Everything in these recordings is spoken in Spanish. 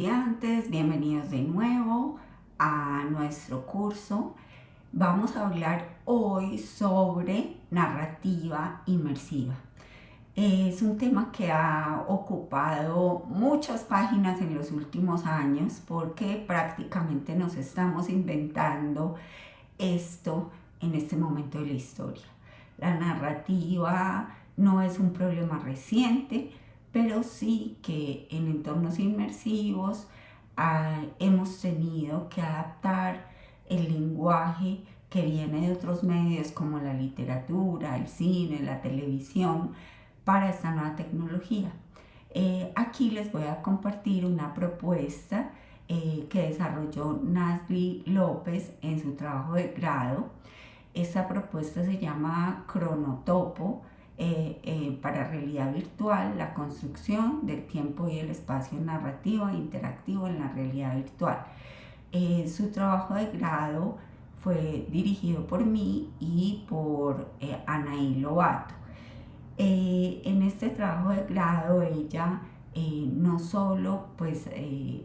Estudiantes, bienvenidos de nuevo a nuestro curso. Vamos a hablar hoy sobre narrativa inmersiva. Es un tema que ha ocupado muchas páginas en los últimos años porque prácticamente nos estamos inventando esto en este momento de la historia. La narrativa no es un problema reciente, pero sí que en entornos inmersivos hemos tenido que adaptar el lenguaje que viene de otros medios como la literatura, el cine, la televisión, para esta nueva tecnología. Aquí les voy a compartir una propuesta que desarrolló Nasby López en su trabajo de grado. Esta propuesta se llama Cronotopo para realidad virtual, la construcción del tiempo y el espacio narrativo e interactivo en la realidad virtual. Su trabajo de grado fue dirigido por mí y por Anaí Lobato. En este trabajo de grado ella no solo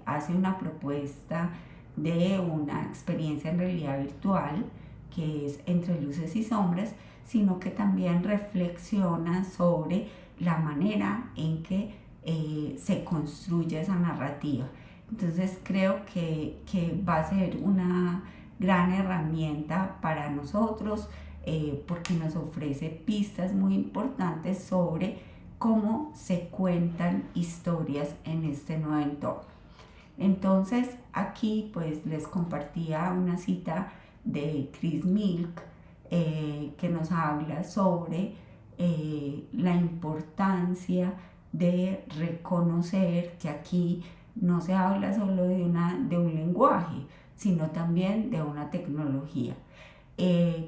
hace una propuesta de una experiencia en realidad virtual que es Entre luces y sombras, sino que también reflexiona sobre la manera en que se construye esa narrativa. Entonces creo que va a ser una gran herramienta para nosotros porque nos ofrece pistas muy importantes sobre cómo se cuentan historias en este nuevo entorno. Entonces aquí pues les compartía una cita de Chris Milk que nos habla sobre la importancia de reconocer que aquí no se habla solo de un lenguaje, sino también de una tecnología.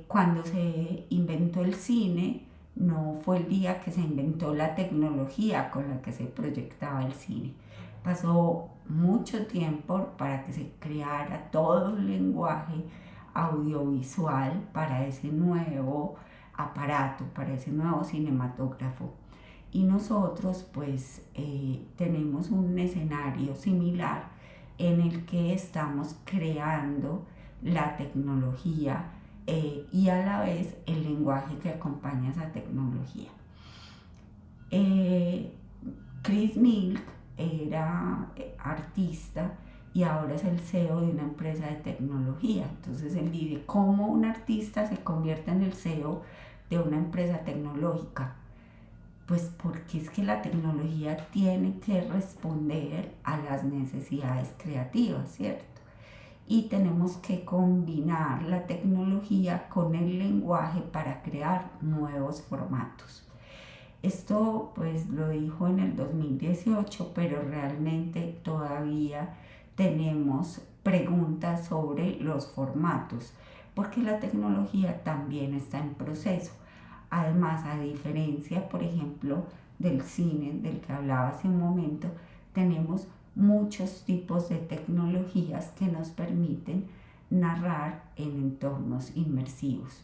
Cuando se inventó el cine, no fue el día que se inventó la tecnología con la que se proyectaba el cine. Pasó mucho tiempo para que se creara todo un lenguaje audiovisual para ese nuevo aparato, para ese nuevo cinematógrafo. Y nosotros tenemos un escenario similar en el que estamos creando la tecnología y a la vez el lenguaje que acompaña esa tecnología. Chris Milk era artista y ahora es el CEO de una empresa de tecnología. Entonces él dice cómo un artista se convierte en el CEO de una empresa tecnológica. Pues porque es que la tecnología tiene que responder a las necesidades creativas, ¿cierto? Y tenemos que combinar la tecnología con el lenguaje para crear nuevos formatos. Esto pues lo dijo en el 2018, pero realmente todavía tenemos preguntas sobre los formatos, porque la tecnología también está en proceso. Además, a diferencia, por ejemplo, del cine del que hablaba hace un momento, tenemos muchos tipos de tecnologías que nos permiten narrar en entornos inmersivos.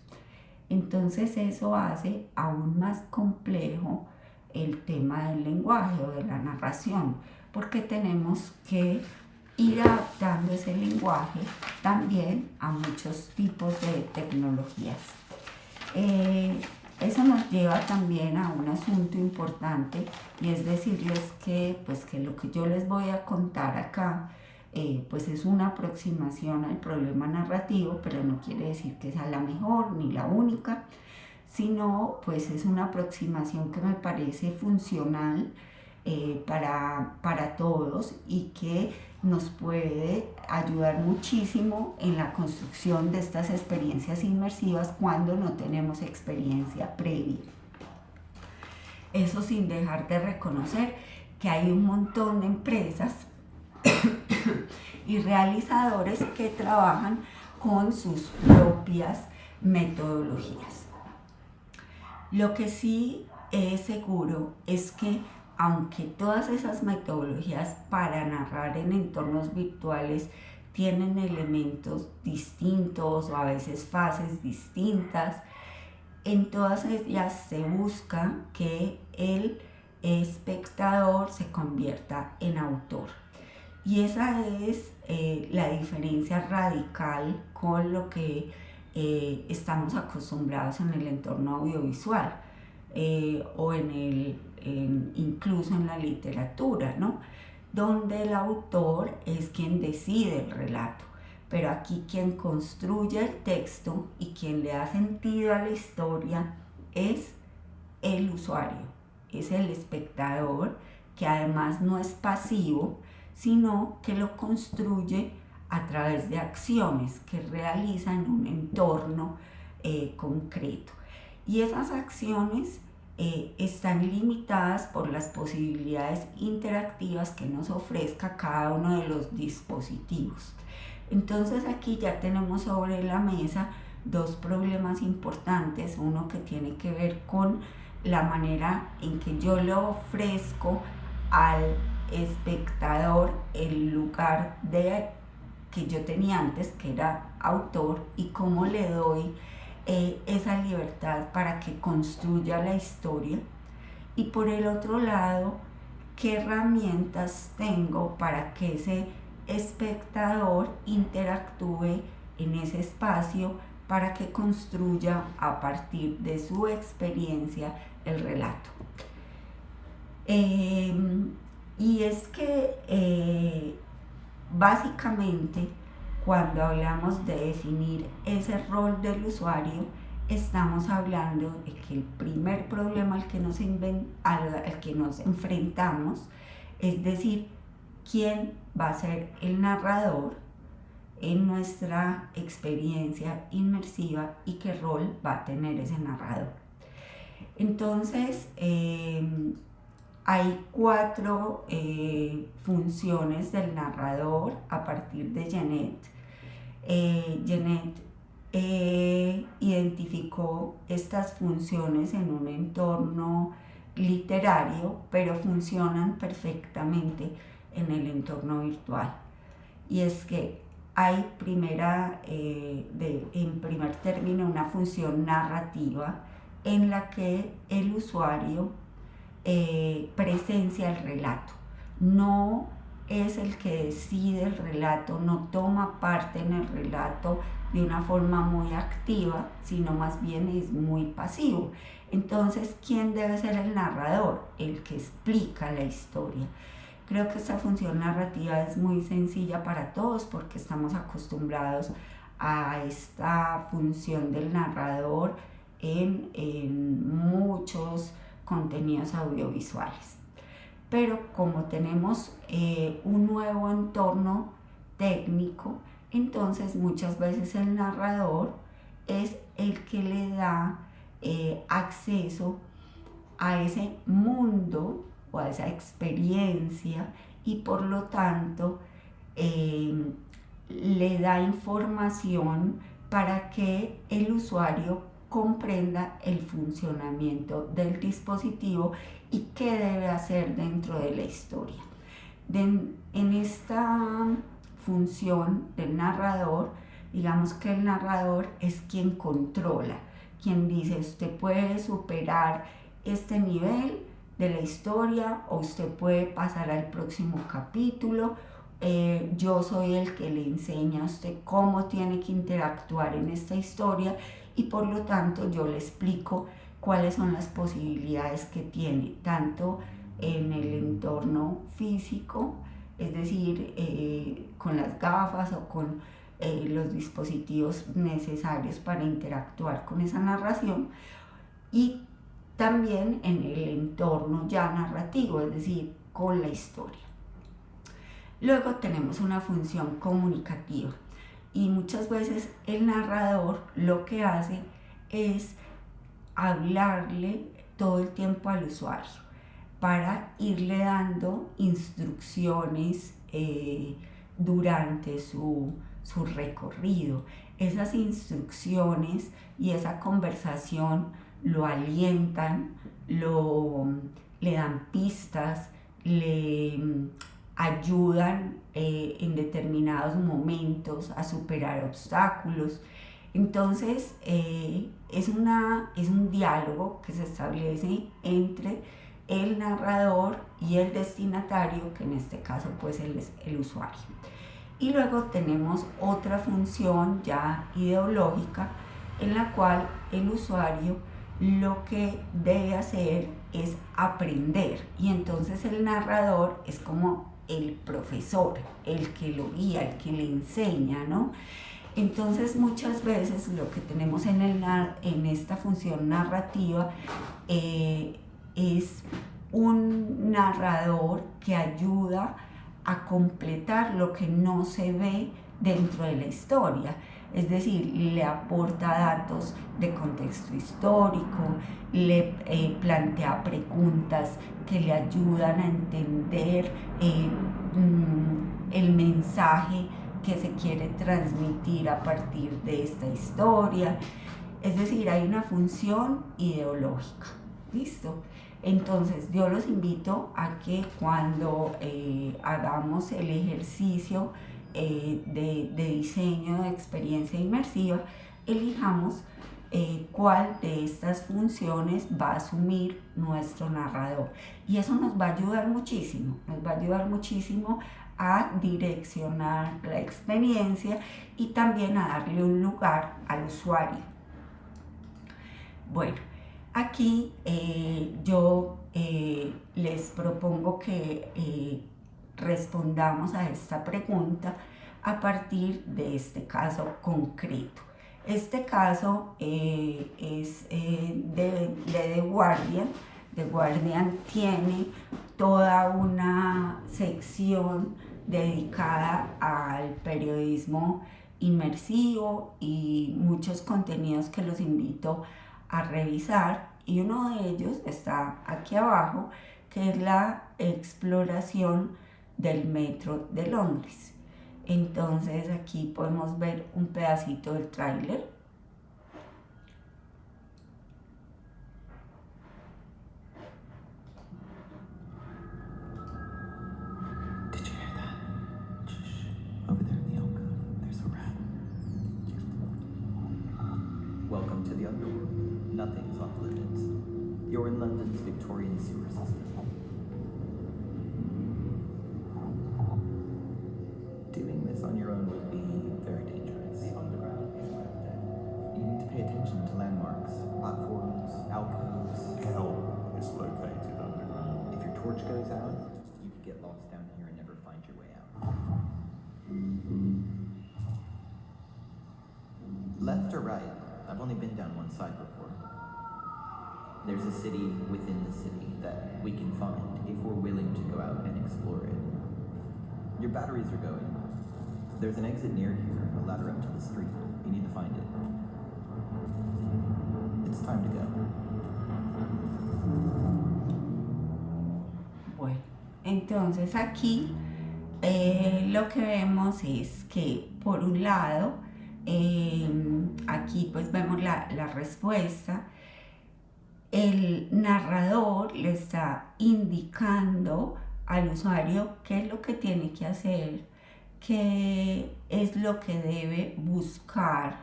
Entonces eso hace aún más complejo el tema del lenguaje o de la narración, porque tenemos que ir adaptando ese lenguaje también a muchos tipos de tecnologías. Eso nos lleva también a un asunto importante y es decirles que lo que yo les voy a contar acá es una aproximación al problema narrativo, pero no quiere decir que sea la mejor ni la única, sino es una aproximación que me parece funcional para todos y que nos puede ayudar muchísimo en la construcción de estas experiencias inmersivas cuando no tenemos experiencia previa. Eso sin dejar de reconocer que hay un montón de empresas y realizadores que trabajan con sus propias metodologías. Lo que sí es seguro es que aunque todas esas metodologías para narrar en entornos virtuales tienen elementos distintos o a veces fases distintas, en todas ellas se busca que el espectador se convierta en autor. Y esa es la diferencia radical con lo que estamos acostumbrados en el entorno audiovisual o incluso en la literatura, ¿no? Donde el autor es quien decide el relato, pero aquí quien construye el texto y quien le da sentido a la historia es el usuario, es el espectador, que además no es pasivo, sino que lo construye a través de acciones que realiza en un entorno concreto. Y esas acciones están limitadas por las posibilidades interactivas que nos ofrezca cada uno de los dispositivos. Entonces aquí ya tenemos sobre la mesa dos problemas importantes, uno que tiene que ver con la manera en que yo le ofrezco al espectador el lugar que yo tenía antes, que era autor, y cómo le doy esa libertad para que construya la historia. Y por el otro lado, qué herramientas tengo para que ese espectador interactúe en ese espacio para que construya a partir de su experiencia el relato. Y es que básicamente cuando hablamos de definir ese rol del usuario, estamos hablando de que el primer problema al que nos enfrentamos, es decir, quién va a ser el narrador en nuestra experiencia inmersiva y qué rol va a tener ese narrador. Entonces, hay 4 funciones del narrador a partir de Genet. Genet identificó estas funciones en un entorno literario, pero funcionan perfectamente en el entorno virtual. Y es que hay en primer término una función narrativa en la que el usuario presencia el relato. No es el que decide el relato, no toma parte en el relato de una forma muy activa, sino más bien es muy pasivo. Entonces, ¿quién debe ser el narrador? El que explica la historia. Creo que esta función narrativa es muy sencilla para todos porque estamos acostumbrados a esta función del narrador en muchos contenidos audiovisuales. Pero como tenemos un nuevo entorno técnico, entonces muchas veces el narrador es el que le da acceso a ese mundo o a esa experiencia y por lo tanto le da información para que el usuario comprenda el funcionamiento del dispositivo y qué debe hacer dentro de la historia. En esta función del narrador, digamos que el narrador es quien controla, quien dice usted puede superar este nivel de la historia o usted puede pasar al próximo capítulo. Yo soy el que le enseña a usted cómo tiene que interactuar en esta historia y por lo tanto yo le explico cuáles son las posibilidades que tiene, tanto en el entorno físico, es decir, con las gafas o con los dispositivos necesarios para interactuar con esa narración, y también en el entorno ya narrativo, es decir, con la historia. Luego tenemos una función comunicativa y muchas veces el narrador lo que hace es hablarle todo el tiempo al usuario para irle dando instrucciones durante su recorrido. Esas instrucciones y esa conversación lo alientan, le dan pistas, le ayudan en determinados momentos a superar obstáculos. Entonces es un diálogo que se establece entre el narrador y el destinatario, que en este caso pues es el usuario. Y luego tenemos otra función ya ideológica en la cual el usuario lo que debe hacer es aprender, y entonces el narrador es como el profesor, el que lo guía, el que le enseña, ¿no? Entonces muchas veces lo que tenemos en esta función narrativa es un narrador que ayuda a completar lo que no se ve dentro de la historia. Es decir, le aporta datos de contexto histórico, le plantea preguntas que le ayudan a entender el mensaje que se quiere transmitir a partir de esta historia. Es decir, hay una función ideológica. ¿Listo? Entonces yo los invito a que cuando hagamos el ejercicio de diseño de experiencia inmersiva, elijamos cuál de estas funciones va a asumir nuestro narrador. Y eso nos va a ayudar muchísimo, a direccionar la experiencia y también a darle un lugar al usuario. Bueno, aquí yo les propongo que respondamos a esta pregunta a partir de este caso concreto. Este caso es de The Guardian. The Guardian tiene toda una sección dedicada al periodismo inmersivo y muchos contenidos que los invito a revisar, y uno de ellos está aquí abajo, que es la exploración del metro de Londres. Entonces aquí podemos ver un pedacito del tráiler. Welcome to the underworld. Nothing is off limits. You're in London's Victorian sewer system. Doing this on your own would be very dangerous. The underground is where dead. You need to pay attention to landmarks, platforms, alcoves. Hell is located underground. If your torch goes out, you could get lost down here and never find your way out. Left or right? I've only been down one side before. There's a city within the city that we can find if we're willing to go out and explore it. Your batteries are going. There's an exit near here, a ladder up to the street. You need to find it. It's time to go. Bueno, entonces aquí lo que vemos es que por un lado aquí pues vemos la respuesta. El narrador le está indicando al usuario qué es lo que tiene que hacer, qué es lo que debe buscar,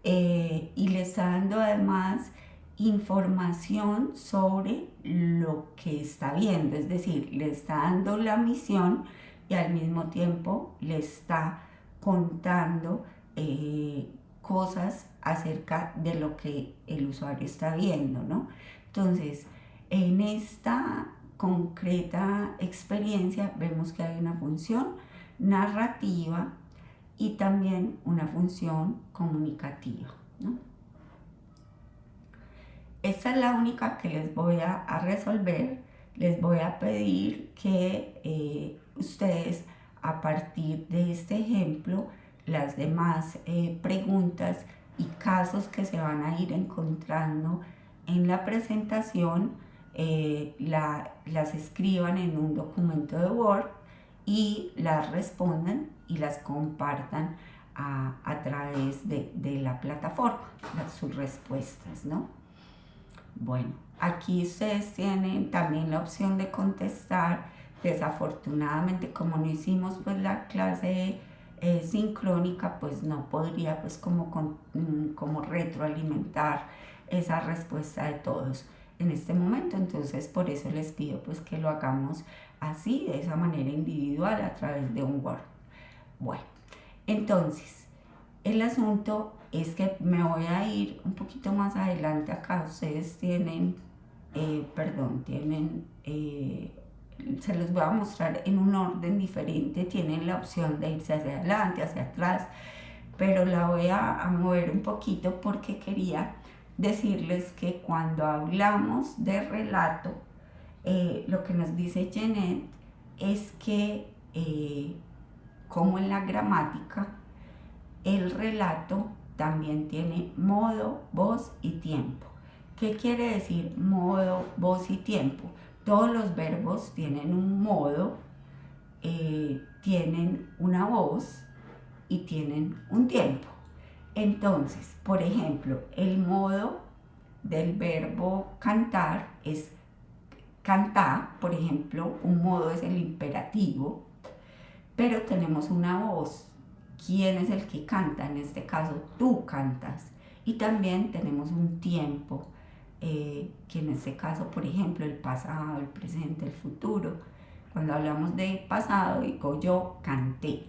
y le está dando además información sobre lo que está viendo. Es decir, le está dando la misión y al mismo tiempo le está contando cosas acerca de lo que el usuario está viendo, ¿no? Entonces, en esta concreta experiencia vemos que hay una función narrativa y también una función comunicativa, ¿no? Esta es la única que les voy a resolver. Les voy a pedir que ustedes, a partir de este ejemplo, las demás preguntas y casos que se van a ir encontrando en la presentación, las escriban en un documento de Word y las respondan y las compartan a través de la plataforma, sus respuestas, ¿no? Bueno, aquí ustedes tienen también la opción de contestar. Desafortunadamente, como no hicimos pues la clase sincrónica, pues no podría pues como retroalimentar esa respuesta de todos. en este momento, entonces por eso les pido pues que lo hagamos así, de esa manera individual a través de un Word. Bueno, entonces el asunto es que me voy a ir un poquito más adelante acá. Ustedes tienen, se los voy a mostrar en un orden diferente. Tienen la opción de irse hacia adelante, hacia atrás, pero la voy a mover un poquito porque quería decirles que cuando hablamos de relato, lo que nos dice Jeanette es que, como en la gramática, el relato también tiene modo, voz y tiempo. ¿Qué quiere decir modo, voz y tiempo? Todos los verbos tienen un modo, tienen una voz y tienen un tiempo. Entonces, por ejemplo, el modo del verbo cantar es cantar. Por ejemplo, un modo es el imperativo, pero tenemos una voz. ¿Quién es el que canta? En este caso, tú cantas. Y también tenemos un tiempo, que en este caso, por ejemplo, el pasado, el presente, el futuro. Cuando hablamos de pasado, digo yo canté.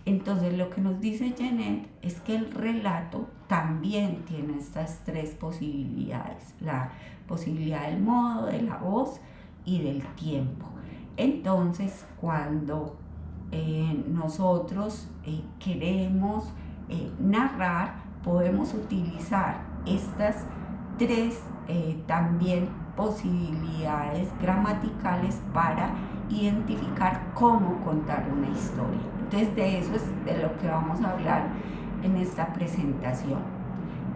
Entonces, lo que nos dice Jeanette es que el relato también tiene estas tres posibilidades: la posibilidad del modo, de la voz y del tiempo. Entonces, cuando nosotros queremos narrar, podemos utilizar estas tres también posibilidades gramaticales para identificar cómo contar una historia. Entonces, de eso es de lo que vamos a hablar en esta presentación.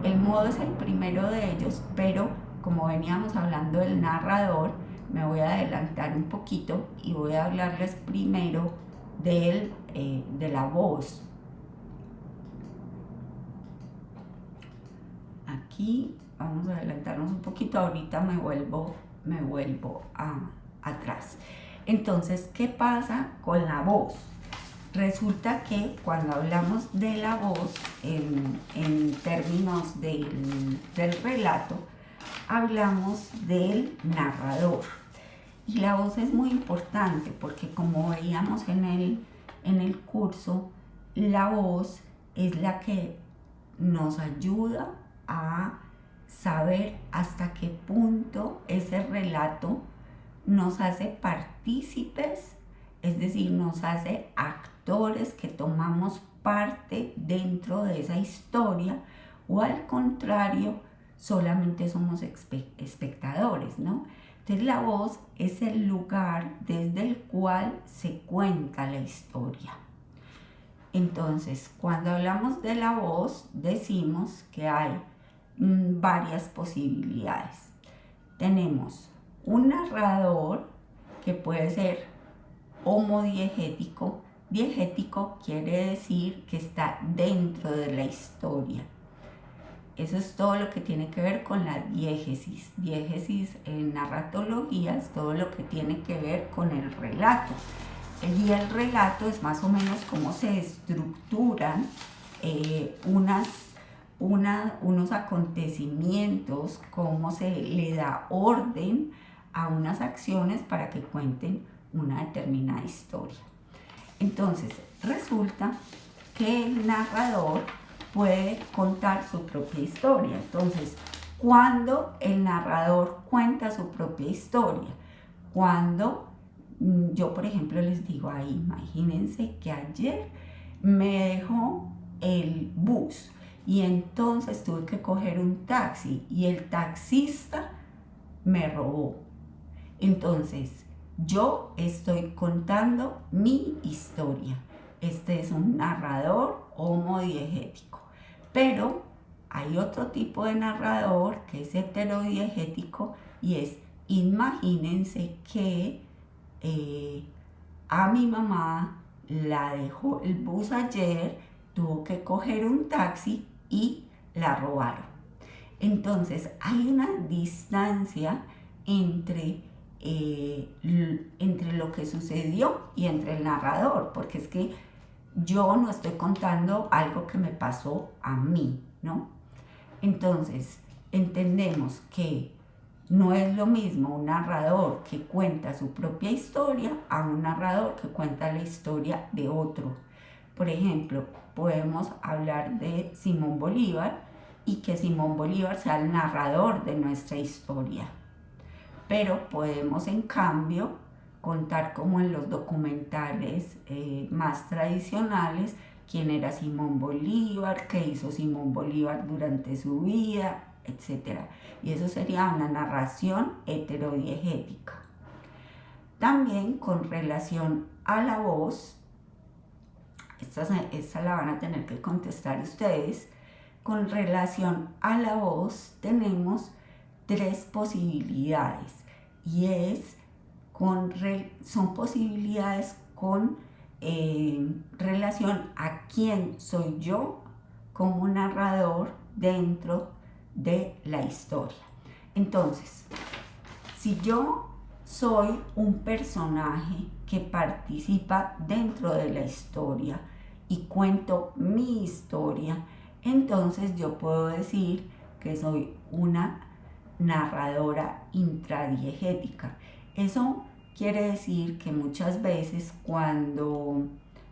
El modo es el primero de ellos, pero como veníamos hablando del narrador, me voy a adelantar un poquito y voy a hablarles primero de la voz. Aquí vamos a adelantarnos un poquito, ahorita me vuelvo atrás. Entonces, ¿qué pasa con la voz? Resulta que cuando hablamos de la voz en términos del relato, hablamos del narrador. Y la voz es muy importante porque, como veíamos en el curso, la voz es la que nos ayuda a saber hasta qué punto ese relato nos hace partícipes, es decir, nos hace actores que tomamos parte dentro de esa historia, o al contrario, solamente somos espectadores, ¿no? Entonces, la voz es el lugar desde el cual se cuenta la historia. Entonces, cuando hablamos de la voz, decimos que hay varias posibilidades. Tenemos un narrador que puede ser homodiegético. Diegético quiere decir que está dentro de la historia. Eso es todo lo que tiene que ver con la diégesis. Diégesis en narratología es todo lo que tiene que ver con el relato. Y el relato es más o menos cómo se estructuran unos acontecimientos, cómo se le da orden a unas acciones para que cuenten una determinada historia. Entonces, resulta que el narrador puede contar su propia historia. Entonces, cuando el narrador cuenta su propia historia, cuando yo, por ejemplo, les digo ahí, imagínense que ayer me dejó el bus y entonces tuve que coger un taxi y el taxista me robó. Entonces, yo estoy contando mi historia. Este es un narrador homodiegético. Pero hay otro tipo de narrador que es heterodiegético, y es: imagínense que a mi mamá la dejó el bus ayer, tuvo que coger un taxi y la robaron. Entonces, hay una distancia entre lo que sucedió y entre el narrador, porque es que yo no estoy contando algo que me pasó a mí, ¿no? Entonces, entendemos que No es lo mismo un narrador que cuenta su propia historia a un narrador que cuenta la historia de otro. Por ejemplo, podemos hablar de Simón Bolívar y que Simón Bolívar sea el narrador de nuestra historia. Pero podemos en cambio contar, como en los documentales más tradicionales, quién era Simón Bolívar, qué hizo Simón Bolívar durante su vida, etc. Y eso sería una narración heterodiegética. También con relación a la voz, esta la van a tener que contestar ustedes. Con relación a la voz tenemos tres posibilidades y son posibilidades con relación a quién soy yo como narrador dentro de la historia. Entonces, si yo soy un personaje que participa dentro de la historia y cuento mi historia, entonces yo puedo decir que soy una narradora intradiegética. Eso quiere decir que muchas veces cuando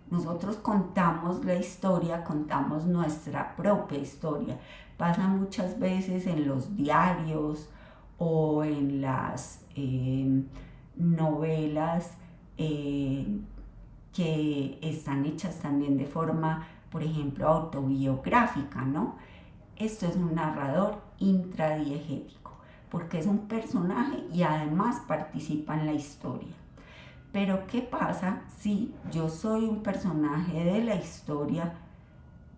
nosotros contamos la historia, contamos nuestra propia historia. Pasa muchas veces en los diarios o en las novelas que están hechas también de forma, por ejemplo, autobiográfica, ¿no? Esto es un narrador intradiegético, porque es un personaje y además participa en la historia. Pero ¿qué pasa si yo soy un personaje de la historia,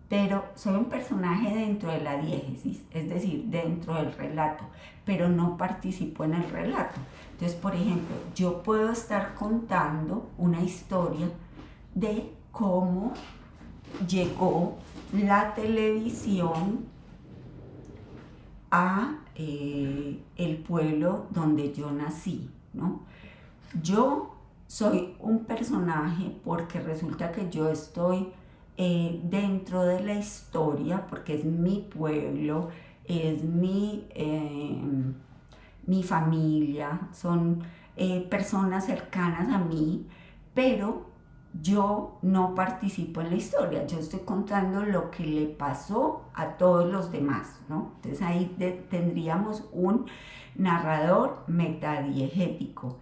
pero soy un personaje dentro de la diégesis, es decir, dentro del relato, pero no participo en el relato? Entonces, por ejemplo, yo puedo estar contando una historia de cómo llegó la televisión a el pueblo donde yo nací, ¿no? Yo soy un personaje porque resulta que yo estoy dentro de la historia, porque es mi pueblo, es mi familia, son personas cercanas a mí, pero yo no participo en la historia, yo estoy contando lo que le pasó a todos los demás, ¿no? Entonces ahí tendríamos un narrador metadiegético.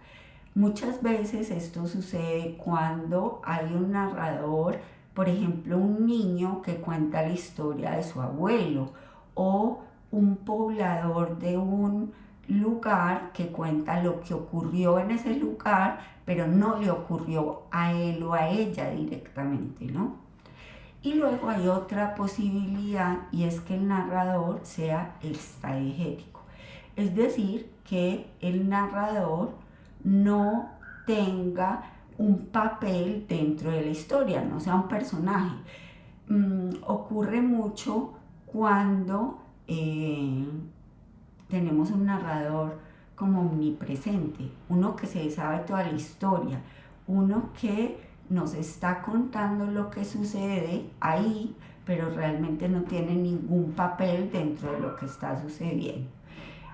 Muchas veces esto sucede cuando hay un narrador, por ejemplo, un niño que cuenta la historia de su abuelo o un poblador de un lugar que cuenta lo que ocurrió en ese lugar, pero no le ocurrió a él o a ella directamente, ¿no? Y luego hay otra posibilidad y es que el narrador sea extradiegético, es decir, que el narrador no tenga un papel dentro de la historia, no sea un personaje. Ocurre mucho cuando tenemos un narrador como omnipresente, uno que se sabe toda la historia, uno que nos está contando lo que sucede ahí, pero realmente no tiene ningún papel dentro de lo que está sucediendo.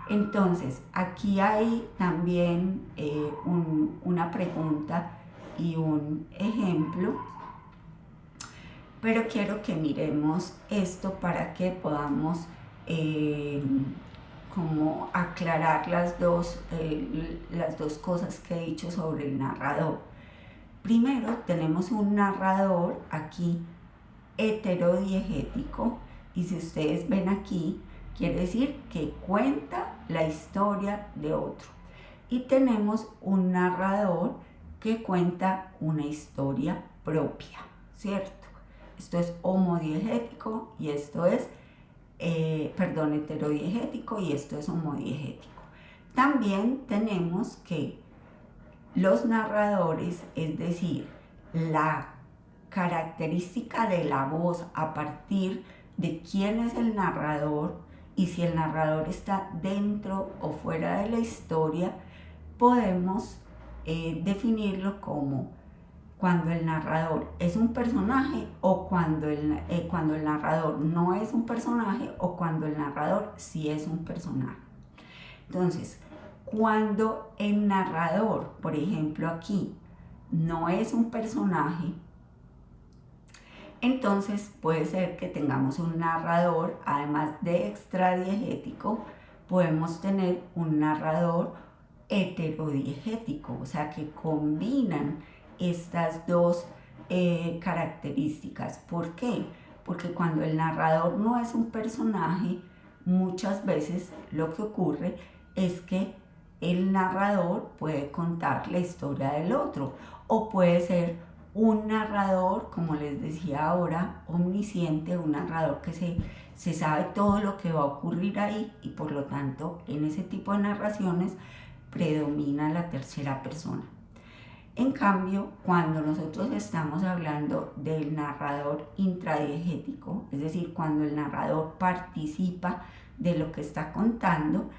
Entonces, aquí hay también una pregunta y un ejemplo, pero quiero que miremos esto para que podamos como aclarar las dos cosas que he dicho sobre el narrador. Primero, tenemos un narrador aquí heterodiegético, y si ustedes ven aquí, quiere decir que cuenta la historia de otro. Y tenemos un narrador que cuenta una historia propia, ¿cierto? Esto es homodiegético y esto es, heterodiegético y esto es homodiegético. También tenemos que los narradores, es decir, la característica de la voz a partir de quién es el narrador y si el narrador está dentro o fuera de la historia, podemos definirlo como cuando el narrador es un personaje o cuando el narrador no es un personaje o cuando el narrador sí es un personaje. Entonces, Cuando el narrador, por ejemplo aquí, no es un personaje, entonces puede ser que tengamos un narrador, además de extradiegético, podemos tener un narrador heterodiegético, o sea que combinan estas dos características. ¿Por qué? Porque cuando el narrador no es un personaje, muchas veces lo que ocurre es que el narrador puede contar la historia del otro, o puede ser un narrador, como les decía ahora, omnisciente, un narrador que se sabe todo lo que va a ocurrir ahí, y por lo tanto en ese tipo de narraciones predomina la tercera persona. En cambio, cuando nosotros estamos hablando del narrador intradiegético, es decir, cuando el narrador participa de lo que está contando,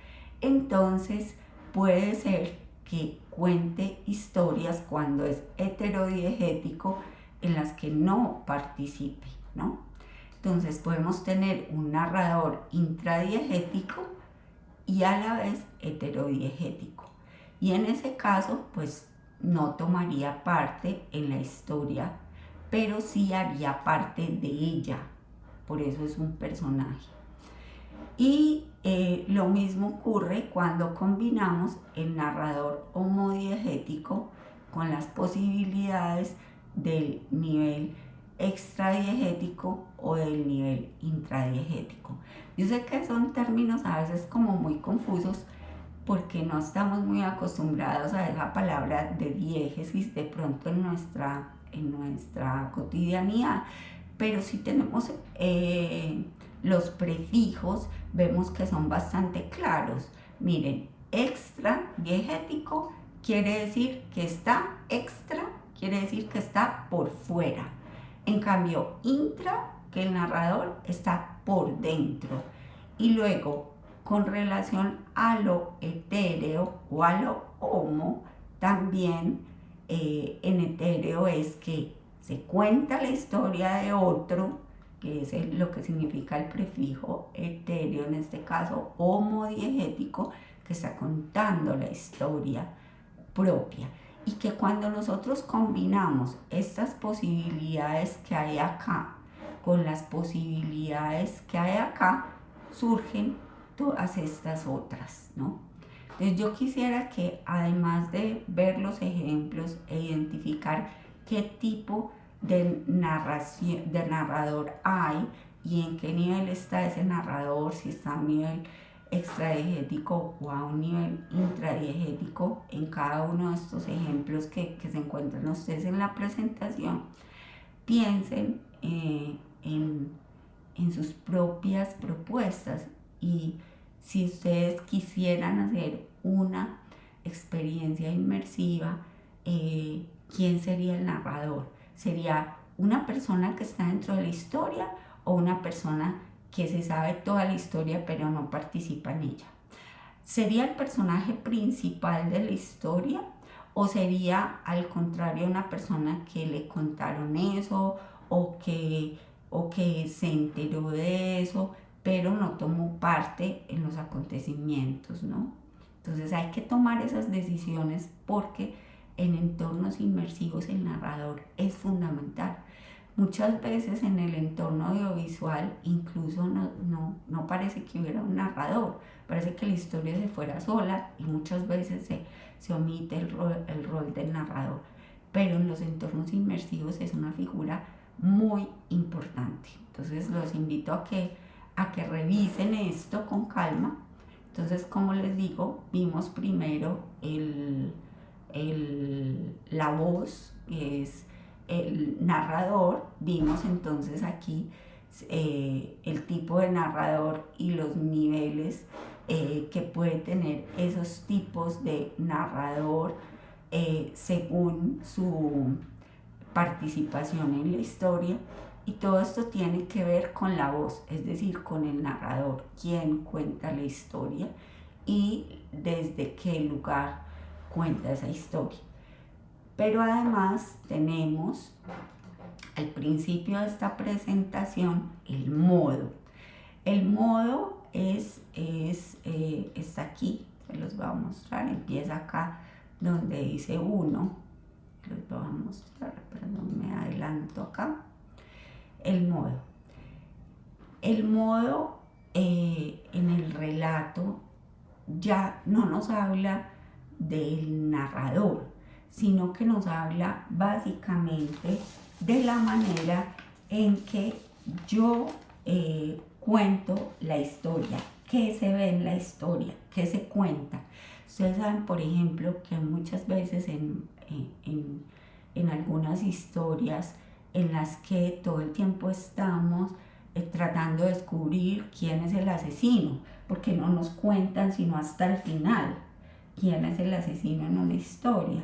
entonces puede ser que cuente historias, cuando es heterodiegético, en las que no participe, ¿no? Entonces podemos tener un narrador intradiegético y a la vez heterodiegético. Y en ese caso, pues no tomaría parte en la historia, pero sí haría parte de ella. Por eso es un personaje. Y lo mismo ocurre cuando combinamos el narrador homodiegético con las posibilidades del nivel extradiegético o del nivel intradiegético. Yo sé que son términos a veces como muy confusos porque no estamos muy acostumbrados a esa palabra de diégesis de pronto en nuestra cotidianidad, pero si tenemos los prefijos, vemos que son bastante claros. Miren, extradiegético quiere decir que está extra, quiere decir que está por fuera. En cambio, intra, que el narrador está por dentro. Y luego, con relación a lo etéreo o a lo homo, también en etéreo es que se cuenta la historia de otro, que es lo que significa el prefijo etéreo, en este caso homodiegético, que está contando la historia propia. Y que cuando nosotros combinamos estas posibilidades que hay acá con las posibilidades que hay acá, surgen todas estas otras, ¿no? Entonces yo quisiera que, además de ver los ejemplos e identificar qué tipo de narrador hay y en qué nivel está ese narrador, si está a un nivel extradiegético o a un nivel intradiegético, en cada uno de estos ejemplos que se encuentran ustedes en la presentación, piensen en sus propias propuestas, y si ustedes quisieran hacer una experiencia inmersiva, ¿quién sería el narrador? ¿Sería una persona que está dentro de la historia o una persona que se sabe toda la historia pero no participa en ella? ¿Sería el personaje principal de la historia o sería al contrario una persona que le contaron eso o que se enteró de eso pero no tomó parte en los acontecimientos, ¿no? Entonces hay que tomar esas decisiones porque en entornos inmersivos el narrador es fundamental. Muchas veces en el entorno audiovisual incluso no parece que hubiera un narrador, parece que la historia se fuera sola y muchas veces se omite el rol del narrador, pero en los entornos inmersivos es una figura muy importante. Entonces los invito a que revisen esto con calma. Entonces, como les digo, vimos primero la voz, que es el narrador. Vimos entonces aquí el tipo de narrador y los niveles que puede tener esos tipos de narrador según su participación en la historia. Y todo esto tiene que ver con la voz, es decir, con el narrador, quien cuenta la historia y desde qué lugar cuenta esa historia. Pero además tenemos al principio de esta presentación el modo. El modo está aquí, se los voy a mostrar. Empieza acá donde dice 1. Les voy a mostrar, perdón, me adelanto acá. El modo. El modo en el relato ya no nos habla del narrador, sino que nos habla básicamente de la manera en que yo cuento la historia, qué se ve en la historia, qué se cuenta. Ustedes saben, por ejemplo, que muchas veces en algunas historias en las que todo el tiempo estamos tratando de descubrir quién es el asesino, porque no nos cuentan sino hasta el final quién es el asesino en una historia.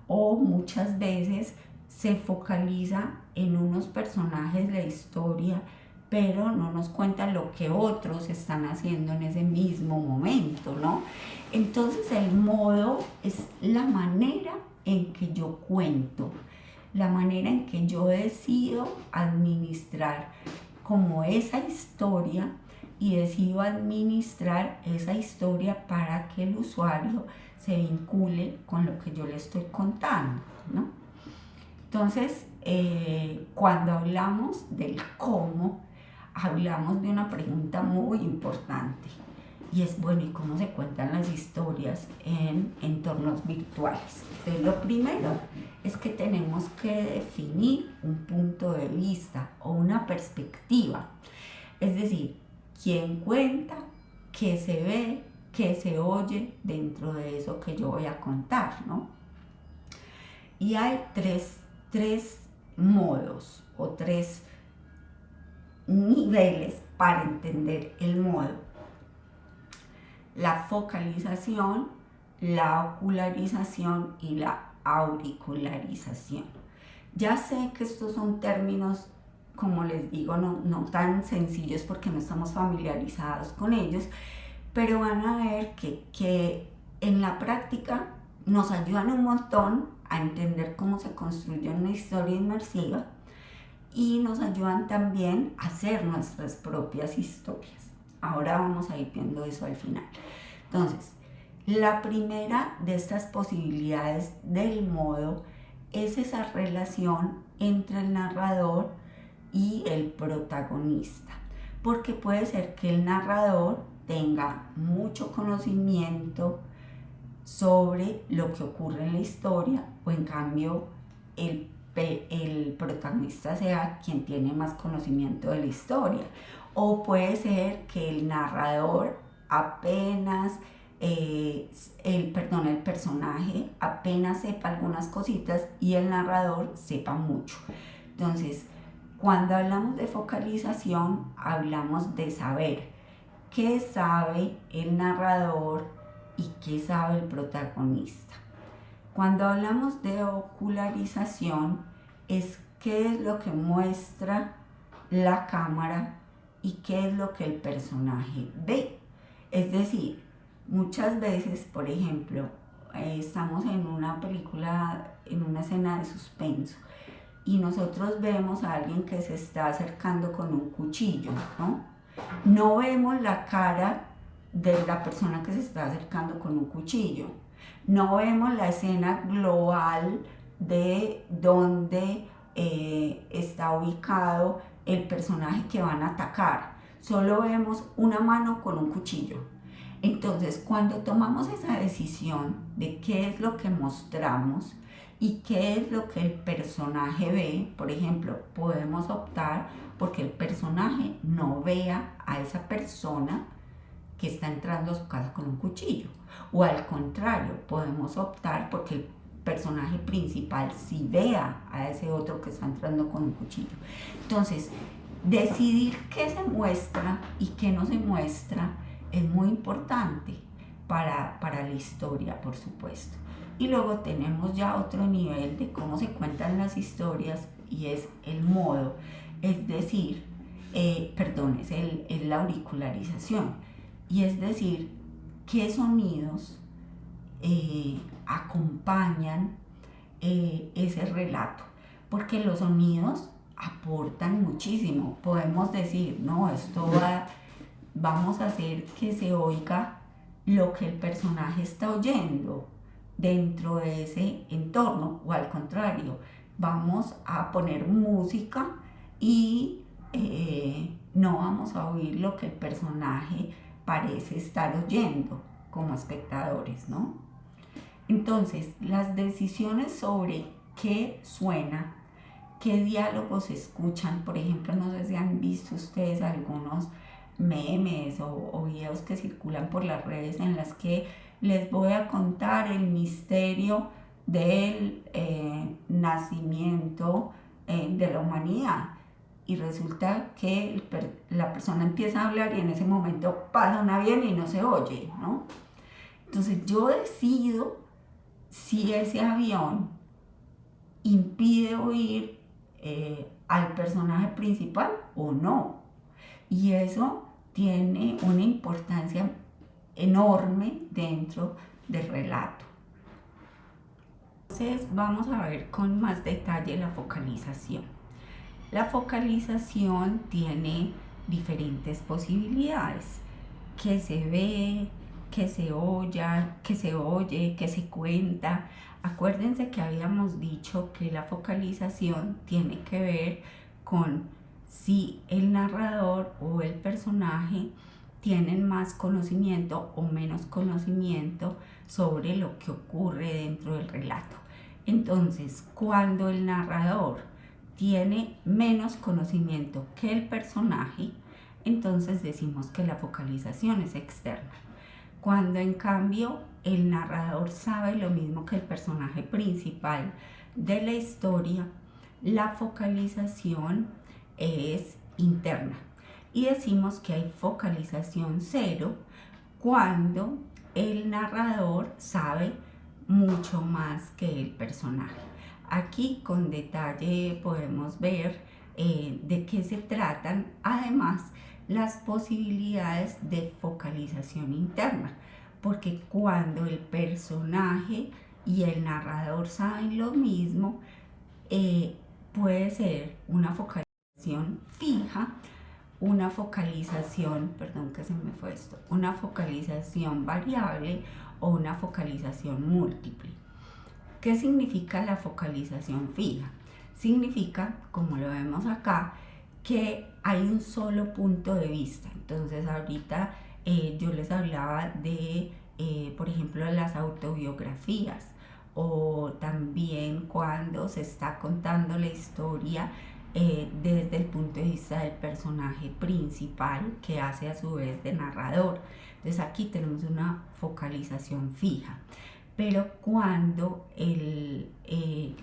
O muchas veces se focaliza en unos personajes de la historia, pero no nos cuentan lo que otros están haciendo en ese mismo momento, ¿no? Entonces el modo es la manera en que yo cuento, la manera en que yo decido administrar como esa historia, y decido administrar esa historia para que el usuario se vincule con lo que yo le estoy contando, ¿no? Entonces, cuando hablamos del cómo, hablamos de una pregunta muy importante, y es, bueno, ¿y cómo se cuentan las historias en entornos virtuales? Entonces, lo primero es que tenemos que definir un punto de vista o una perspectiva, es decir, quién cuenta, qué se ve, qué se oye dentro de eso que yo voy a contar, ¿no? Y hay tres modos o tres niveles para entender el modo: la focalización, la ocularización y la auricularización. Ya sé que estos son términos, como les digo, no tan sencillos porque no estamos familiarizados con ellos, pero van a ver que en la práctica nos ayudan un montón a entender cómo se construye una historia inmersiva, y nos ayudan también a hacer nuestras propias historias. Ahora vamos a ir viendo eso al final. Entonces, la primera de estas posibilidades del modo es esa relación entre el narrador y el protagonista, porque puede ser que el narrador tenga mucho conocimiento sobre lo que ocurre en la historia, o en cambio el protagonista sea quien tiene más conocimiento de la historia. O puede ser que el narrador apenas, el personaje apenas sepa algunas cositas y el narrador sepa mucho. Entonces, cuando hablamos de focalización, hablamos de saber qué sabe el narrador y qué sabe el protagonista. Cuando hablamos de ocularización, es qué es lo que muestra la cámara y qué es lo que el personaje ve. Es decir, muchas veces, por ejemplo, estamos en una película, en una escena de suspenso, y nosotros vemos a alguien que se está acercando con un cuchillo, ¿no? No vemos la cara de la persona que se está acercando con un cuchillo. No vemos la escena global de donde está ubicado el personaje que van a atacar. Solo vemos una mano con un cuchillo. Entonces, cuando tomamos esa decisión de qué es lo que mostramos y qué es lo que el personaje ve, por ejemplo, podemos optar porque el personaje no vea a esa persona que está entrando a su casa con un cuchillo, o al contrario, podemos optar porque el personaje principal sí vea a ese otro que está entrando con un cuchillo. Entonces, decidir qué se muestra y qué no se muestra es muy importante para la historia, por supuesto. Y luego tenemos ya otro nivel de cómo se cuentan las historias, y es el modo, es decir, es la auricularización, y es decir, qué sonidos acompañan ese relato, porque los sonidos aportan muchísimo. Podemos decir, no, vamos a hacer que se oiga lo que el personaje está oyendo dentro de ese entorno, o al contrario, vamos a poner música y no vamos a oír lo que el personaje parece estar oyendo como espectadores, ¿no? Entonces, las decisiones sobre qué suena, qué diálogos se escuchan, por ejemplo, no sé si han visto ustedes algunos memes o videos que circulan por las redes en las que les voy a contar el misterio del nacimiento de la humanidad, y resulta que la persona empieza a hablar y en ese momento pasa un avión y no se oye, ¿no? Entonces yo decido si ese avión impide oír al personaje principal o no. Y eso tiene una importancia enorme dentro del relato. Entonces vamos a ver con más detalle la focalización. La focalización tiene diferentes posibilidades: que se ve, que se oye, que se cuenta. Acuérdense que habíamos dicho que la focalización tiene que ver con si el narrador o el personaje tienen más conocimiento o menos conocimiento sobre lo que ocurre dentro del relato. Entonces, cuando el narrador tiene menos conocimiento que el personaje, entonces decimos que la focalización es externa. Cuando en cambio el narrador sabe lo mismo que el personaje principal de la historia, la focalización es interna. Y decimos que hay focalización cero cuando el narrador sabe mucho más que el personaje. Aquí con detalle podemos ver de qué se tratan, además, las posibilidades de focalización interna, porque cuando el personaje y el narrador saben lo mismo, puede ser una focalización fija, una focalización variable o una focalización múltiple. ¿Qué significa la focalización fija? Significa, como lo vemos acá, que hay un solo punto de vista. Entonces ahorita yo les hablaba de, por ejemplo, las autobiografías, o también cuando se está contando la historia desde el punto de vista del personaje principal, que hace a su vez de narrador. Entonces aquí tenemos una focalización fija. Pero cuando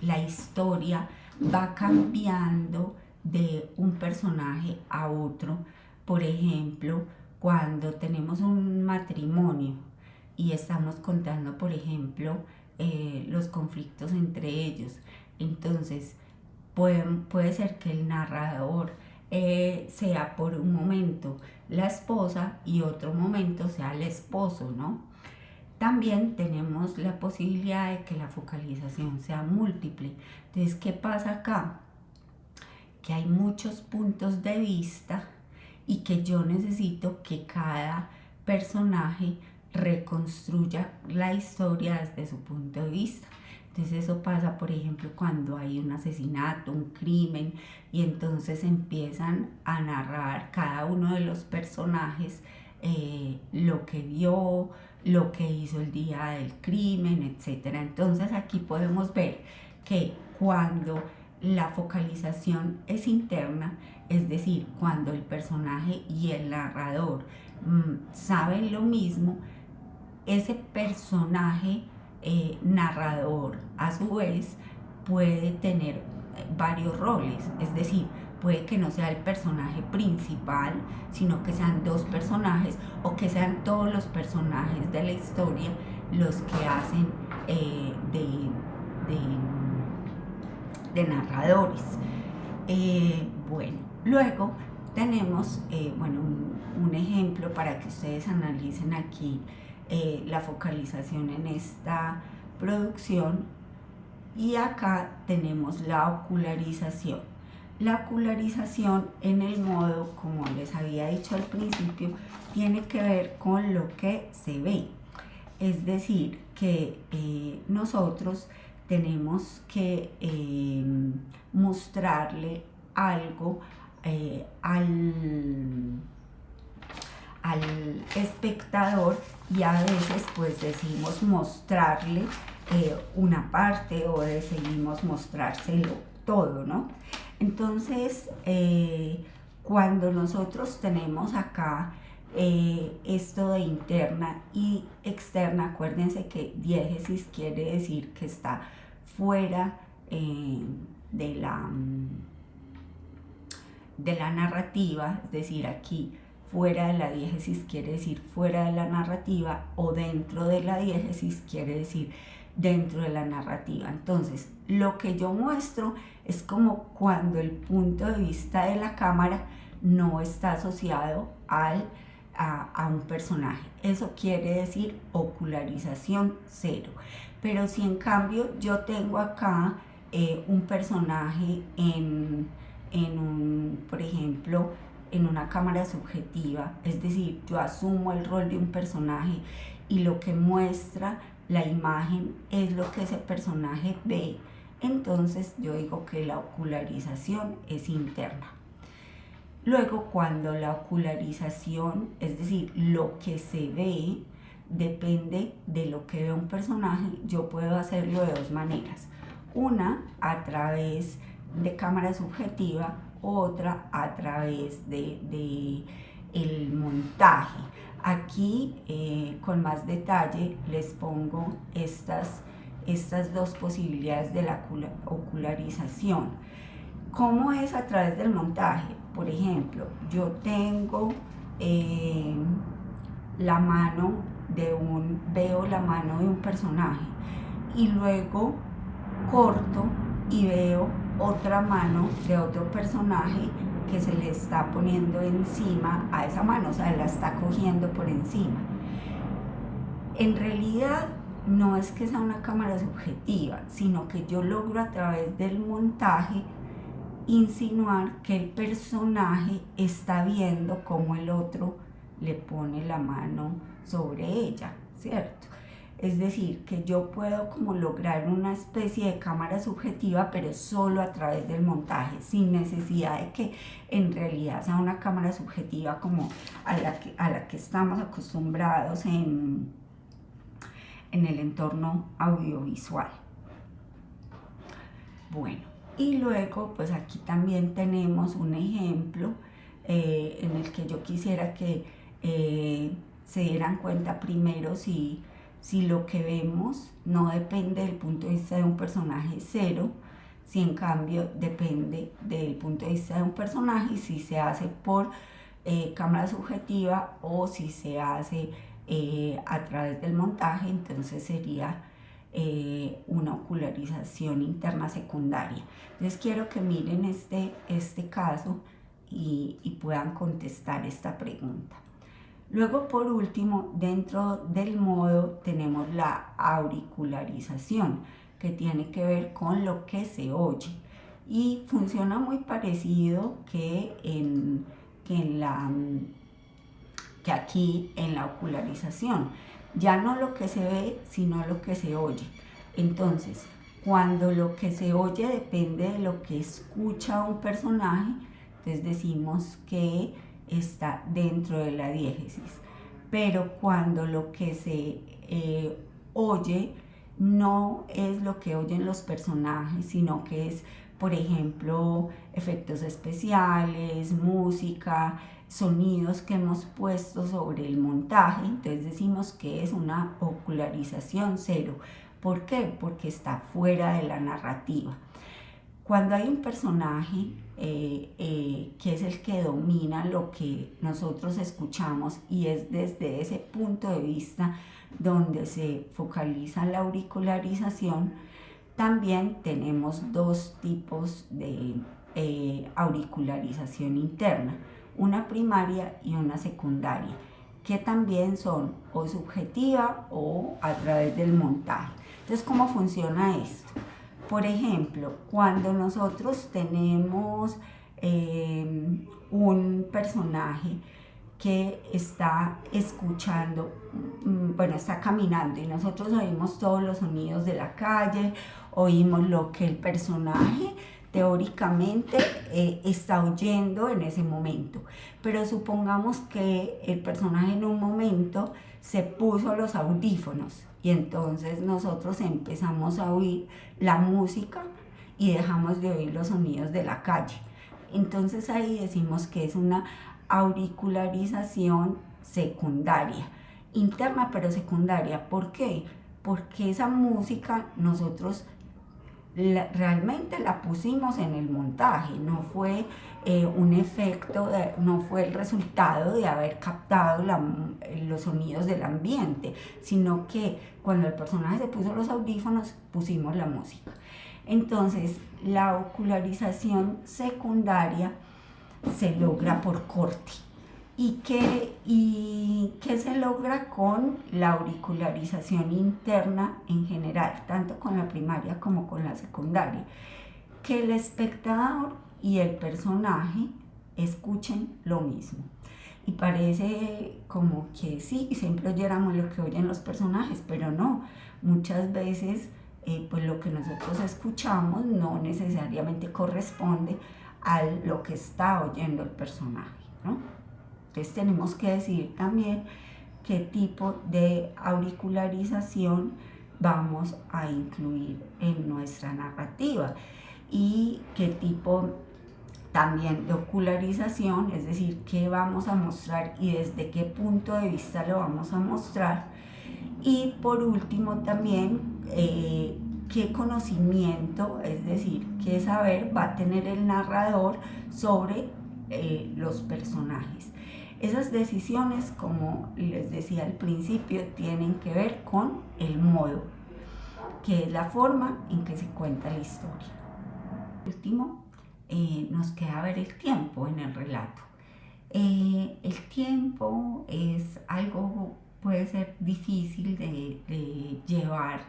la historia va cambiando de un personaje a otro, por ejemplo, cuando tenemos un matrimonio y estamos contando, por ejemplo, los conflictos entre ellos, entonces puede ser que el narrador sea por un momento la esposa y otro momento sea el esposo, ¿no? También tenemos la posibilidad de que la focalización sea múltiple. Entonces, ¿qué pasa acá? Que hay muchos puntos de vista y que yo necesito que cada personaje reconstruya la historia desde su punto de vista. Entonces eso pasa, por ejemplo, cuando hay un asesinato, un crimen, y entonces empiezan a narrar cada uno de los personajes lo que vio, lo que hizo el día del crimen, etc. Entonces aquí podemos ver que cuando la focalización es interna, es decir, cuando el personaje y el narrador saben lo mismo, ese personaje narrador a su vez puede tener varios roles, es decir, puede que no sea el personaje principal, sino que sean dos personajes, o que sean todos los personajes de la historia los que hacen de narradores. Bueno, luego tenemos un ejemplo para que ustedes analicen aquí la focalización en esta producción, y acá tenemos la ocularización. La ocularización en el modo, como les había dicho al principio, tiene que ver con lo que se ve. Es decir, que nosotros tenemos que mostrarle algo al espectador, y a veces pues decidimos mostrarle una parte o decidimos mostrárselo todo, ¿no? Entonces, cuando nosotros tenemos acá esto de interna y externa, acuérdense que diégesis quiere decir que está fuera de la narrativa, es decir, aquí fuera de la diégesis quiere decir fuera de la narrativa, o dentro de la diégesis quiere decir dentro de la narrativa. Entonces, lo que yo muestro es como cuando el punto de vista de la cámara no está asociado a un personaje. Eso quiere decir ocularización cero. Pero si en cambio yo tengo acá un personaje por ejemplo, en una cámara subjetiva, es decir, yo asumo el rol de un personaje y lo que muestra la imagen es lo que ese personaje ve, entonces yo digo que la ocularización es interna. Luego, cuando la ocularización, es decir, lo que se ve, depende de lo que ve un personaje, yo puedo hacerlo de dos maneras. Una, a través de cámara subjetiva, otra a través de el montaje. Aquí con más detalle les pongo estas dos posibilidades de la ocularización. ¿Cómo es a través del montaje? Por ejemplo, yo tengo veo la mano de un personaje y luego corto y veo otra mano de otro personaje que se le está poniendo encima a esa mano, o sea, la está cogiendo por encima. En realidad no es que sea una cámara subjetiva, sino que yo logro a través del montaje insinuar que el personaje está viendo cómo el otro le pone la mano sobre ella, ¿cierto? Es decir, que yo puedo como lograr una especie de cámara subjetiva, pero solo a través del montaje, sin necesidad de que en realidad sea una cámara subjetiva como a la que estamos acostumbrados en el entorno audiovisual. Bueno, y luego pues aquí también tenemos un ejemplo en el que yo quisiera que se dieran cuenta primero si lo que vemos no depende del punto de vista de un personaje cero, si en cambio depende del punto de vista de un personaje, y si se hace por cámara subjetiva o si se hace a través del montaje, entonces sería una ocularización interna secundaria. Entonces quiero que miren este caso y puedan contestar esta pregunta. Luego, por último, dentro del modo tenemos la auricularización, que tiene que ver con lo que se oye y funciona muy parecido que aquí en la ocularización. Ya no lo que se ve, sino lo que se oye. Entonces, cuando lo que se oye depende de lo que escucha un personaje, entonces decimos que está dentro de la diégesis. Pero cuando lo que se oye no es lo que oyen los personajes, sino que es, por ejemplo, efectos especiales, música, sonidos que hemos puesto sobre el montaje, entonces decimos que es una ocularización cero. ¿Por qué? Porque está fuera de la narrativa. Cuando hay un personaje que es el que domina lo que nosotros escuchamos, y es desde ese punto de vista donde se focaliza la auricularización, también tenemos dos tipos de auricularización interna, una primaria y una secundaria, que también son o subjetiva o a través del montaje. Entonces, ¿cómo funciona esto? Por ejemplo, cuando nosotros tenemos un personaje que está escuchando, bueno, está caminando y nosotros oímos todos los sonidos de la calle, oímos lo que el personaje teóricamente está oyendo en ese momento. Pero supongamos que el personaje en un momento se puso los audífonos y entonces nosotros empezamos a oír la música y dejamos de oír los sonidos de la calle. Entonces ahí decimos que es una auricularización secundaria, interna pero secundaria. ¿Por qué? Porque esa música nosotros realmente la pusimos en el montaje, no fue un efecto, no fue el resultado de haber captado los sonidos del ambiente, sino que cuando el personaje se puso los audífonos pusimos la música. Entonces la ocularización secundaria se logra por corte. ¿Y qué se logra con la auricularización interna en general, tanto con la primaria como con la secundaria? Que el espectador y el personaje escuchen lo mismo. Y parece como que sí, siempre oyéramos lo que oyen los personajes, pero no. Muchas veces pues lo que nosotros escuchamos no necesariamente corresponde a lo que está oyendo el personaje, ¿no? Entonces tenemos que decidir también qué tipo de auricularización vamos a incluir en nuestra narrativa y qué tipo también de ocularización, es decir, qué vamos a mostrar y desde qué punto de vista lo vamos a mostrar. Y por último también qué conocimiento, es decir, qué saber va a tener el narrador sobre los personajes. Esas decisiones, como les decía al principio, tienen que ver con el modo, que es la forma en que se cuenta la historia. Por último, nos queda ver el tiempo en el relato. El tiempo es algo, puede ser difícil de llevar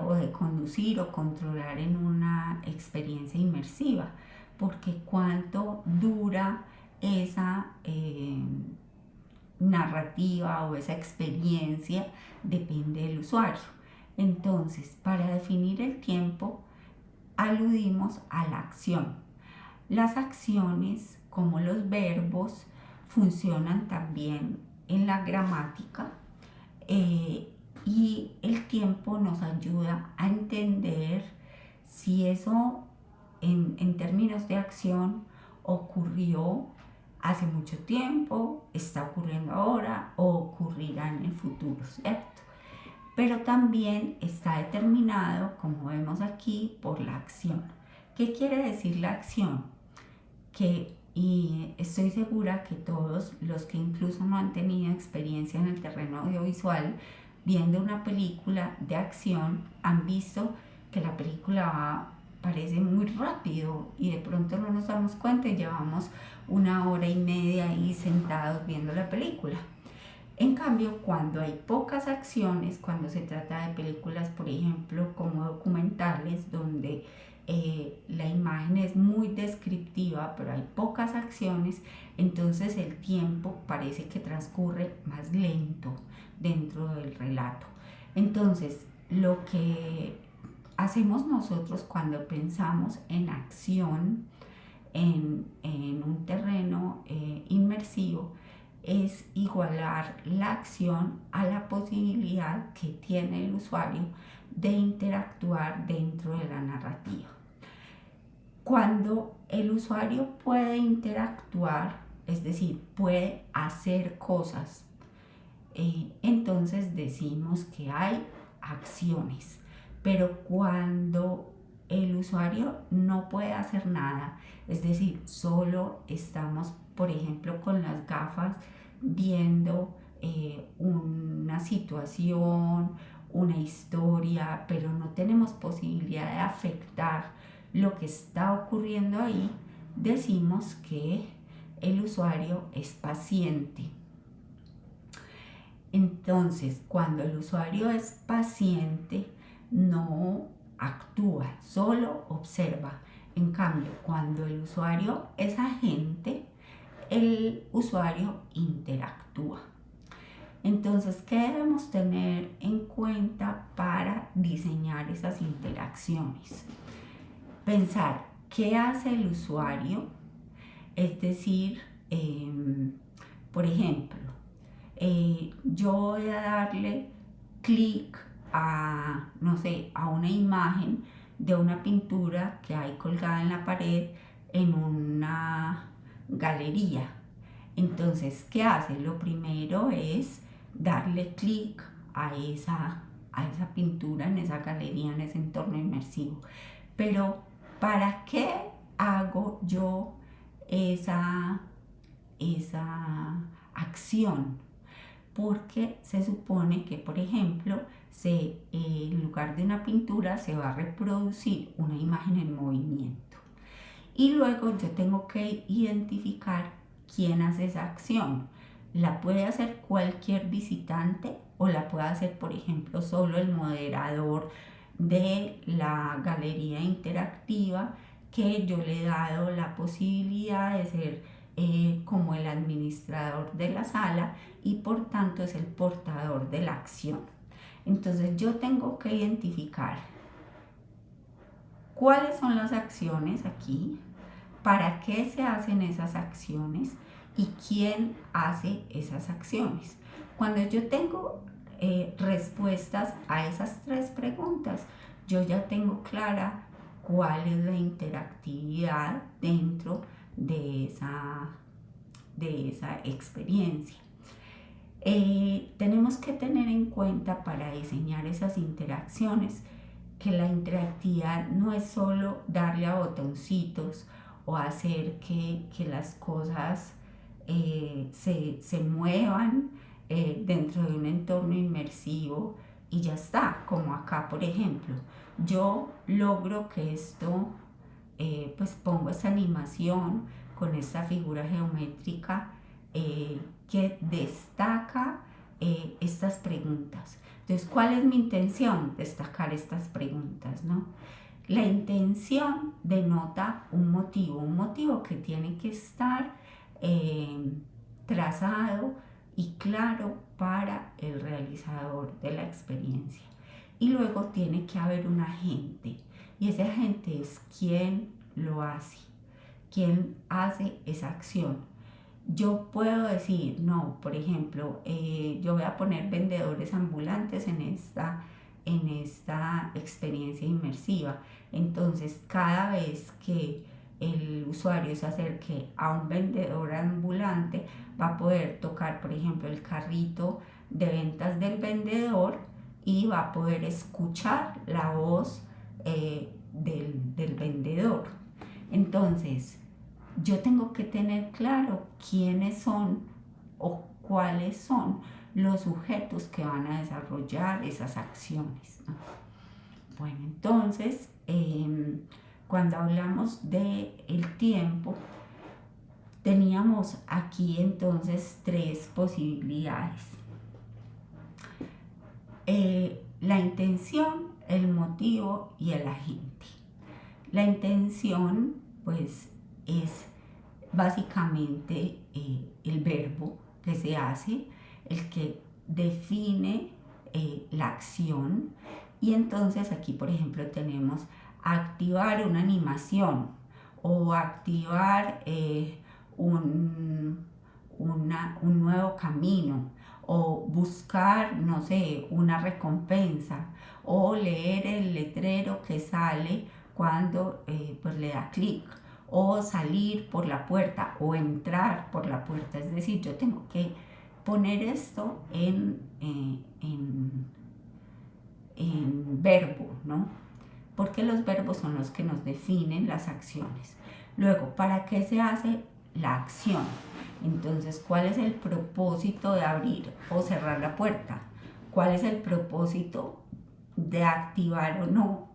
o de conducir o controlar en una experiencia inmersiva, porque cuánto dura esa narrativa o esa experiencia depende del usuario. Entonces, para definir el tiempo, aludimos a la acción. Las acciones, como los verbos, funcionan también en la gramática y el tiempo nos ayuda a entender si eso en términos de acción ocurrió hace mucho tiempo, está ocurriendo ahora o ocurrirá en el futuro, ¿cierto? Pero también está determinado, como vemos aquí, por la acción. ¿Qué quiere decir la acción? Y estoy segura que todos los que incluso no han tenido experiencia en el terreno audiovisual, viendo una película de acción, han visto que la película parece muy rápido y de pronto no nos damos cuenta y llevamos 1 hora y media ahí sentados viendo la película. En cambio, cuando hay pocas acciones, cuando se trata de películas, por ejemplo, como documentales, donde la imagen es muy descriptiva, pero hay pocas acciones, entonces el tiempo parece que transcurre más lento dentro del relato. Entonces, lo que hacemos nosotros cuando pensamos en acción en un terreno inmersivo es igualar la acción a la posibilidad que tiene el usuario de interactuar dentro de la narrativa. Cuando el usuario puede interactuar, es decir, puede hacer cosas, entonces decimos que hay acciones. Pero cuando el usuario no puede hacer nada, es decir, solo estamos, por ejemplo, con las gafas viendo una situación, una historia, pero no tenemos posibilidad de afectar lo que está ocurriendo ahí, decimos que el usuario es paciente. Entonces, cuando el usuario es paciente, no actúa, solo observa. En cambio, cuando el usuario es agente, el usuario interactúa. Entonces, ¿qué debemos tener en cuenta para diseñar esas interacciones? Pensar qué hace el usuario, es decir, por ejemplo, yo voy a darle clic a, no sé, a una imagen de una pintura que hay colgada en la pared en una galería. Entonces, ¿qué hace? Lo primero es darle clic a esa pintura en esa galería, en ese entorno inmersivo. Pero, ¿para qué hago yo esa acción? Porque se supone que, por ejemplo, en lugar de una pintura se va a reproducir una imagen en movimiento. Y luego yo tengo que identificar quién hace esa acción. La puede hacer cualquier visitante o la puede hacer, por ejemplo, solo el moderador de la galería interactiva, que yo le he dado la posibilidad de ser como el administrador de la sala y por tanto es el portador de la acción. Entonces yo tengo que identificar cuáles son las acciones aquí, para qué se hacen esas acciones y quién hace esas acciones. Cuando yo tengo respuestas a esas 3 preguntas, yo ya tengo clara cuál es la interactividad dentro de esa experiencia. Tenemos que tener en cuenta para diseñar esas interacciones que la interactividad no es solo darle a botoncitos o hacer que las cosas se muevan dentro de un entorno inmersivo y ya está, como acá por ejemplo. Yo logro que esto, pues pongo esta animación con esta figura geométrica que destaca estas preguntas. Entonces, ¿cuál es mi intención? Destacar estas preguntas, ¿no? La intención denota un motivo que tiene que estar trazado y claro para el realizador de la experiencia. Y luego tiene que haber un agente, y ese agente es quien lo hace, quien hace esa acción. Yo puedo decir, no, por ejemplo, yo voy a poner vendedores ambulantes en esta experiencia inmersiva. Entonces, cada vez que el usuario se acerque a un vendedor ambulante, va a poder tocar, por ejemplo, el carrito de ventas del vendedor y va a poder escuchar la voz del vendedor. Entonces, yo tengo que tener claro quiénes son o cuáles son los sujetos que van a desarrollar esas acciones, ¿no? Bueno, entonces, cuando hablamos del tiempo, teníamos aquí entonces 3 posibilidades. La intención, el motivo y el agente. La intención, pues, es básicamente el verbo que se hace, el que define la acción. Y entonces aquí, por ejemplo, tenemos activar una animación o activar un nuevo camino, o buscar, no sé, una recompensa, o leer el letrero que sale cuando pues le da clic, o salir por la puerta o entrar por la puerta. Es decir, yo tengo que poner esto en verbo, ¿no? Porque los verbos son los que nos definen las acciones. Luego, ¿para qué se hace la acción? Entonces, ¿cuál es el propósito de abrir o cerrar la puerta? ¿Cuál es el propósito de activar o no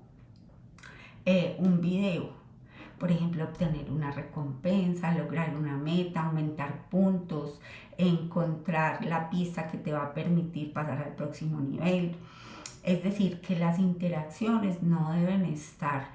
un video? Por ejemplo, obtener una recompensa, lograr una meta, aumentar puntos, encontrar la pista que te va a permitir pasar al próximo nivel. Es decir, que las interacciones no deben estar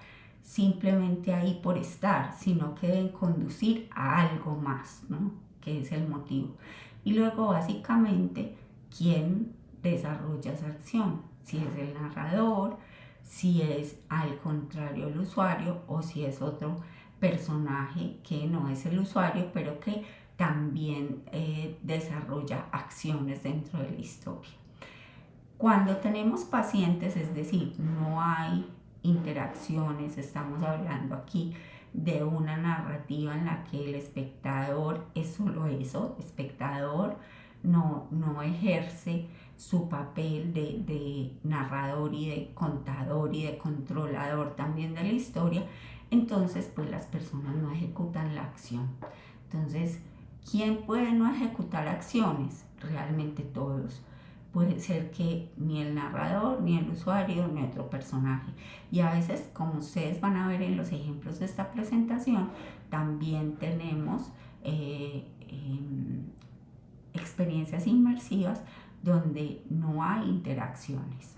simplemente ahí por estar, sino que deben conducir a algo más, ¿no? Que es el motivo. Y luego, básicamente, ¿quién desarrolla esa acción? Si es el narrador, si es al contrario el usuario o si es otro personaje que no es el usuario, pero que también desarrolla acciones dentro de la historia. Cuando tenemos pacientes, es decir, no hay interacciones, estamos hablando aquí de una narrativa en la que el espectador es solo eso, espectador, no ejerce su papel de narrador y de contador y de controlador también de la historia, entonces pues las personas no ejecutan la acción. Entonces, ¿quién puede no ejecutar acciones? Realmente todos. Puede ser que ni el narrador, ni el usuario, ni otro personaje. Y a veces, como ustedes van a ver en los ejemplos de esta presentación, también tenemos experiencias inmersivas donde no hay interacciones.